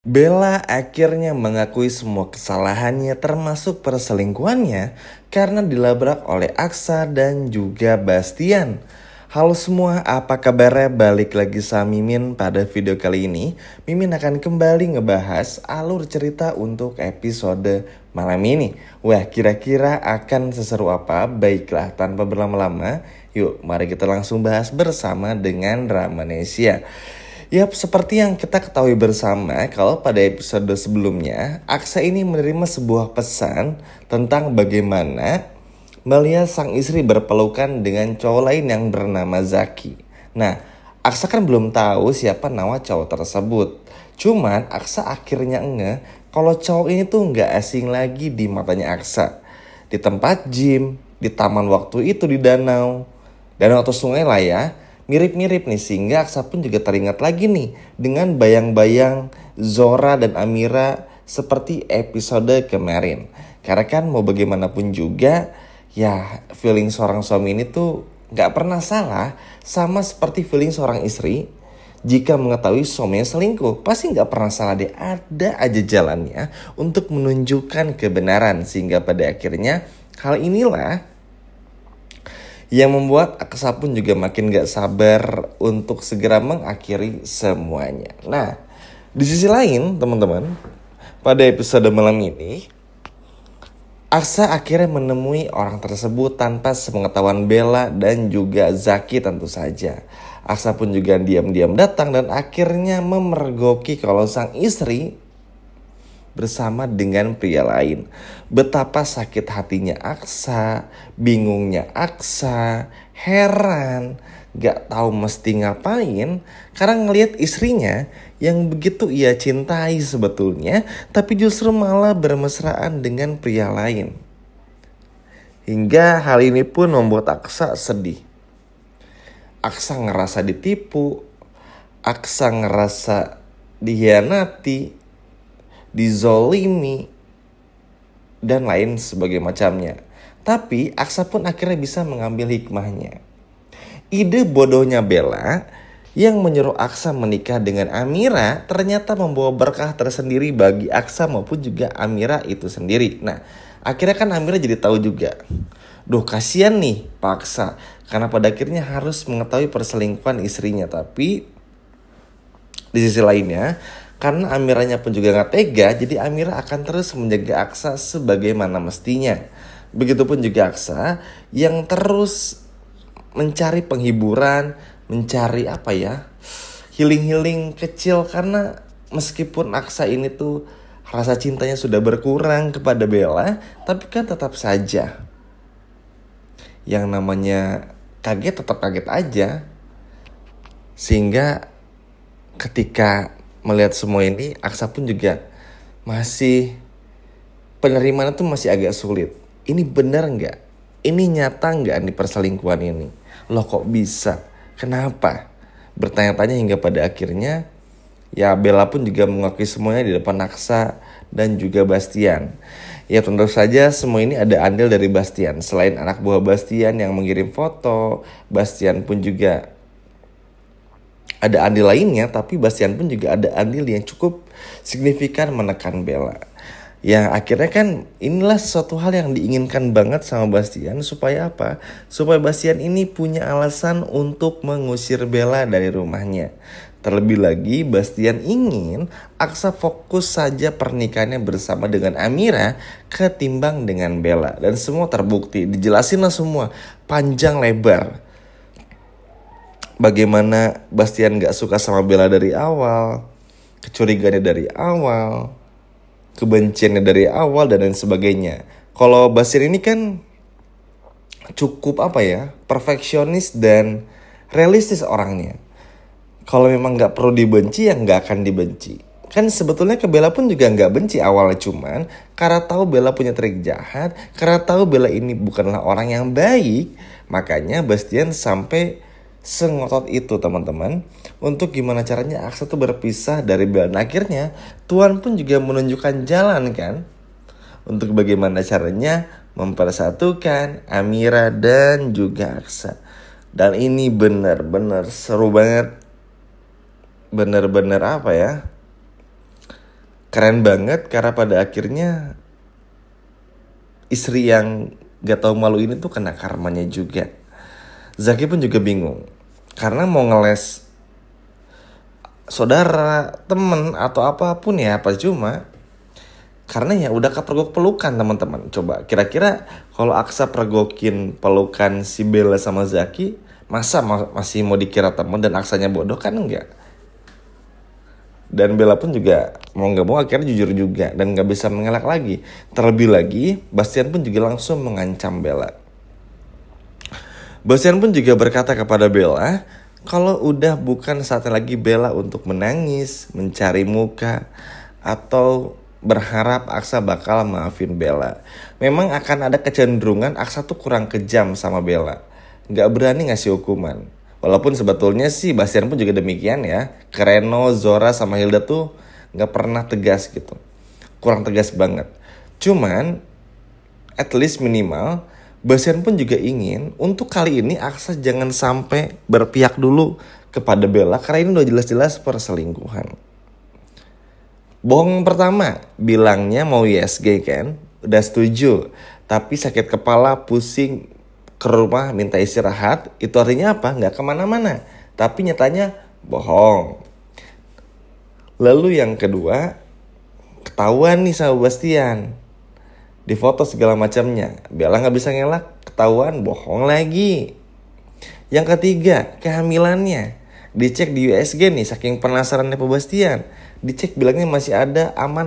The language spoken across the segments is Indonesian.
Bella akhirnya mengakui semua kesalahannya termasuk perselingkuhannya karena dilabrak oleh Aksa dan juga Bastian. Halo semua, apa kabarnya? Balik lagi sama Mimin. Pada video kali ini Mimin akan kembali ngebahas alur cerita untuk episode malam ini. Wah, kira-kira akan seseru apa? Baiklah, tanpa berlama-lama, yuk mari kita langsung bahas bersama dengan Ramanesia. Yap, seperti yang kita ketahui bersama, kalau pada episode sebelumnya, Aksa ini menerima sebuah pesan tentang bagaimana melihat sang istri berpelukan dengan cowok lain yang bernama Zaki. Nah, Aksa kan belum tahu siapa nama cowok tersebut. Cuman Aksa akhirnya ngeh kalau cowok ini tuh nggak asing lagi di matanya Aksa. Di tempat gym, di taman waktu itu di danau atau sungai lah ya. Mirip-mirip nih, sehingga Aksa pun juga teringat lagi nih dengan bayang-bayang Zora dan Amira seperti episode kemarin. Karena kan mau bagaimanapun juga, ya feeling seorang suami ini tuh gak pernah salah, sama seperti feeling seorang istri. Jika mengetahui suaminya selingkuh, pasti gak pernah salah deh, ada aja jalannya untuk menunjukkan kebenaran. Sehingga pada akhirnya hal inilah yang membuat Aksa pun juga makin gak sabar untuk segera mengakhiri semuanya. Nah, di sisi lain teman-teman, pada episode malam ini, Aksa akhirnya menemui orang tersebut tanpa sepengetahuan Bella dan juga Zaki tentu saja. Aksa pun juga diam-diam datang dan akhirnya memergoki kalau sang istri bersama dengan pria lain. Betapa sakit hatinya Aksa, bingungnya Aksa, heran, gak tahu mesti ngapain karena ngelihat istrinya yang begitu ia cintai sebetulnya, tapi justru malah bermesraan dengan pria lain. Hingga hal ini pun membuat Aksa sedih. Aksa ngerasa ditipu, Aksa ngerasa dihianati, dizolimi, dan lain sebagai macamnya. Tapi Aksa pun akhirnya bisa mengambil hikmahnya. Ide bodohnya Bella yang menyuruh Aksa menikah dengan Amira ternyata membawa berkah tersendiri bagi Aksa maupun juga Amira itu sendiri. Nah, akhirnya kan Amira jadi tahu juga, duh kasihan nih Pak Aksa, karena pada akhirnya harus mengetahui perselingkuhan istrinya. Tapi di sisi lainnya, karena Amiranya pun juga gak tega, jadi Amira akan terus menjaga Aksa sebagaimana mestinya. Begitupun juga Aksa yang terus mencari penghiburan, mencari healing-healing kecil. Karena meskipun Aksa ini tuh rasa cintanya sudah berkurang kepada Bella, tapi kan tetap saja yang namanya kaget tetap kaget aja. Sehingga ketika melihat semua ini, Aksa pun juga masih penerimaan tuh masih agak sulit. Ini benar nggak? Ini nyata nggak nih perselingkuhan ini? Loh kok bisa? Kenapa? Bertanya-tanya hingga pada akhirnya ya Bella pun juga mengakui semuanya di depan Aksa dan juga Bastian. Ya tentu saja semua ini ada andil dari Bastian. Selain anak buah Bastian yang mengirim foto, Bastian pun juga ada andil lainnya, tapi Bastian pun juga ada andil yang cukup signifikan menekan Bella. Yang akhirnya kan inilah suatu hal yang diinginkan banget sama Bastian. Supaya apa? Supaya Bastian ini punya alasan untuk mengusir Bella dari rumahnya. Terlebih lagi Bastian ingin Aksa fokus saja pernikahannya bersama dengan Amira ketimbang dengan Bella. Dan semua terbukti, dijelasin lah semua panjang lebar. Bagaimana Bastian gak suka sama Bella dari awal, kecurigaannya dari awal, kebenciannya dari awal, dan lain sebagainya. Kalau Bastian ini kan cukup perfeksionis dan realistis orangnya. Kalau memang gak perlu dibenci, ya gak akan dibenci. Kan sebetulnya ke Bella pun juga gak benci awalnya, cuman karena tahu Bella punya trik jahat, karena tahu Bella ini bukanlah orang yang baik, makanya Bastian sampai sengotot itu teman-teman untuk gimana caranya Aksa tuh berpisah dari Bella. Nah, akhirnya Tuhan pun juga menunjukkan jalan kan untuk bagaimana caranya mempersatukan Amira dan juga Aksa. Dan ini benar-benar seru banget, benar-benar Keren banget karena pada akhirnya istri yang gak tahu malu ini tuh kena karmanya juga. Zaki pun juga bingung karena mau ngeles saudara, temen atau apapun ya percuma. Karena ya udah kepergok pelukan teman-teman. Coba kira-kira kalau Aksa pergokin pelukan si Bella sama Zaki, masa masih mau dikira teman dan Aksanya bodoh? Kan enggak. Dan Bella pun juga mau gak mau akhirnya jujur juga dan gak bisa mengelak lagi. Terlebih lagi Bastian pun juga langsung mengancam Bella. Bastian pun juga berkata kepada Bella kalau udah bukan saatnya lagi Bella untuk menangis, mencari muka, atau berharap Aksa bakal maafin Bella. Memang akan ada kecenderungan Aksa tuh kurang kejam sama Bella, gak berani ngasih hukuman. Walaupun sebetulnya sih Bastian pun juga demikian ya. Reno, Zora sama Hilda tuh gak pernah tegas gitu. Kurang tegas banget. Cuman at least minimal Bastian pun juga ingin untuk kali ini Aksa jangan sampai berpihak dulu kepada Bella, karena ini udah jelas-jelas perselingkuhan. Bohong pertama, bilangnya mau ISG kan, udah setuju, tapi sakit kepala, pusing, ke rumah minta istirahat. Itu artinya apa? Gak kemana-mana, tapi nyatanya bohong. Lalu yang kedua, ketahuan nih sama Bastian, di foto segala macamnya. Bella gak bisa ngelak, ketahuan bohong lagi. Yang ketiga, kehamilannya dicek di USG nih, saking penasarannya Pak Bastian. Dicek bilangnya masih ada, aman.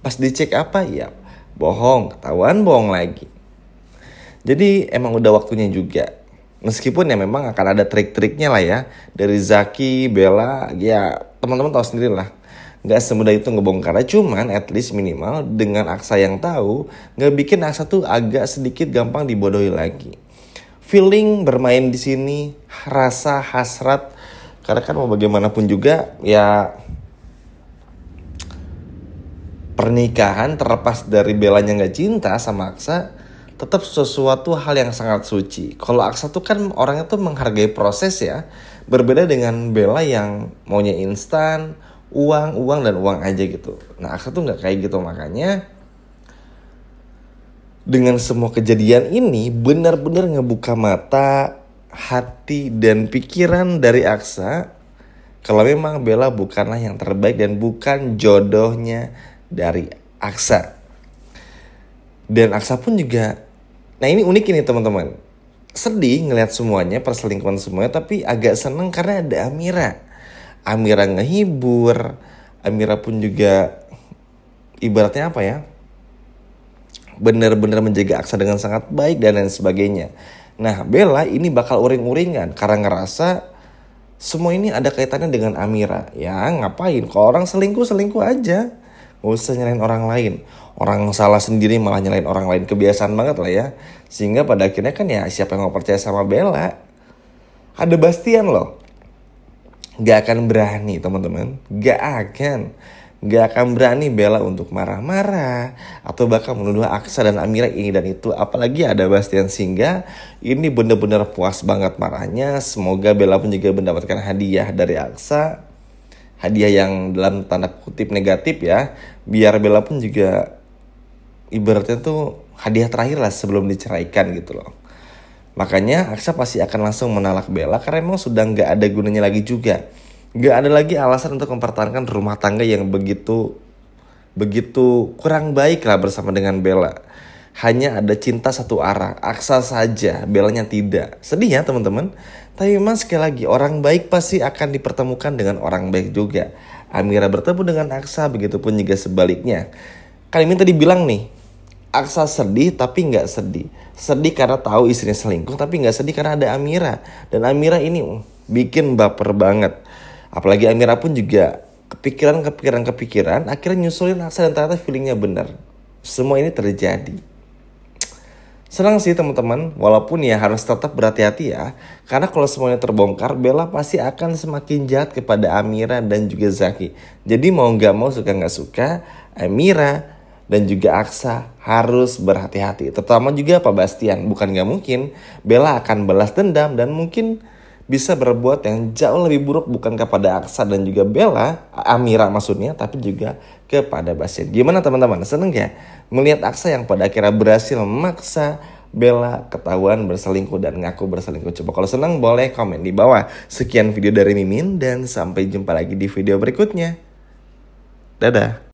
Pas dicek apa? Ya bohong, ketahuan bohong lagi. Jadi emang udah waktunya juga. Meskipun ya memang akan ada trik-triknya lah ya. Dari Zaki, Bella, ya teman-teman tahu sendiri lah. Gak semudah itu ngebongkarnya. Cuman at least minimal dengan Aksa yang tahu, gak bikin Aksa tuh agak sedikit gampang dibodohi lagi. Feeling bermain di sini, rasa hasrat. Karena kan mau bagaimanapun juga ya pernikahan terlepas dari Bellanya gak cinta sama Aksa, tetap sesuatu hal yang sangat suci. Kalau Aksa tuh kan orangnya tuh menghargai proses ya. Berbeda dengan Bella yang maunya instan, uang dan uang aja gitu. Nah Aksa tuh gak kayak gitu. Makanya dengan semua kejadian ini benar-benar ngebuka mata, hati dan pikiran dari Aksa kalau memang Bella bukanlah yang terbaik dan bukan jodohnya dari Aksa. Dan Aksa pun juga, nah ini unik ini teman-teman, sedih ngelihat semuanya, perselingkuhan semuanya, tapi agak seneng karena ada Amira. Amira ngehibur, Amira pun juga ibaratnya apa ya, benar-benar menjaga Aksa dengan sangat baik dan lain sebagainya. Nah Bella ini bakal uring-uringan karena ngerasa semua ini ada kaitannya dengan Amira. Ya ngapain, kalau orang selingkuh aja, gak usah nyalain orang lain. Orang salah sendiri malah nyalain orang lain, kebiasaan banget lah ya. Sehingga pada akhirnya kan ya siapa yang mau percaya sama Bella? Ada Bastian loh. Gak akan berani teman-teman, gak akan berani Bella untuk marah-marah atau bahkan menuduh Aksa dan Amira ini dan itu. Apalagi ada Bastian, sehingga ini benar-benar puas banget marahnya. Semoga Bella pun juga mendapatkan hadiah dari Aksa, hadiah yang dalam tanda kutip negatif ya, biar Bella pun juga ibaratnya tuh hadiah terakhir lah sebelum diceraikan gitu loh. Makanya Aksa pasti akan langsung menalak Bella karena memang sudah gak ada gunanya lagi juga. Gak ada lagi alasan untuk mempertahankan rumah tangga yang begitu kurang baik lah bersama dengan Bella. Hanya ada cinta satu arah, Aksa saja, Bellanya tidak. Sedih ya teman-teman. Tapi memang sekali lagi, orang baik pasti akan dipertemukan dengan orang baik juga. Amira bertemu dengan Aksa, begitupun juga sebaliknya. Kali ini tadi bilang nih, Aksa sedih tapi gak sedih. Sedih karena tahu istrinya selingkuh, tapi gak sedih karena ada Amira. Dan Amira ini bikin baper banget. Apalagi Amira pun juga kepikiran, akhirnya nyusulin Aksa dan ternyata feelingnya benar. Semua ini terjadi. Senang sih teman-teman, walaupun ya harus tetap berhati-hati ya. Karena kalau semuanya terbongkar, Bella pasti akan semakin jahat kepada Amira dan juga Zaki. Jadi mau gak mau, suka gak suka, Amira dan juga Aksa harus berhati-hati. Terutama juga Pak Bastian, bukan gak mungkin Bella akan balas dendam dan mungkin bisa berbuat yang jauh lebih buruk bukan kepada Aksa dan juga Bella, Amira maksudnya, tapi juga kepada Bastian. Gimana teman-teman? Seneng ya melihat Aksa yang pada akhirnya berhasil memaksa Bella ketahuan berselingkuh dan ngaku berselingkuh? Coba kalau senang boleh komen di bawah. Sekian video dari Mimin dan sampai jumpa lagi di video berikutnya. Dadah.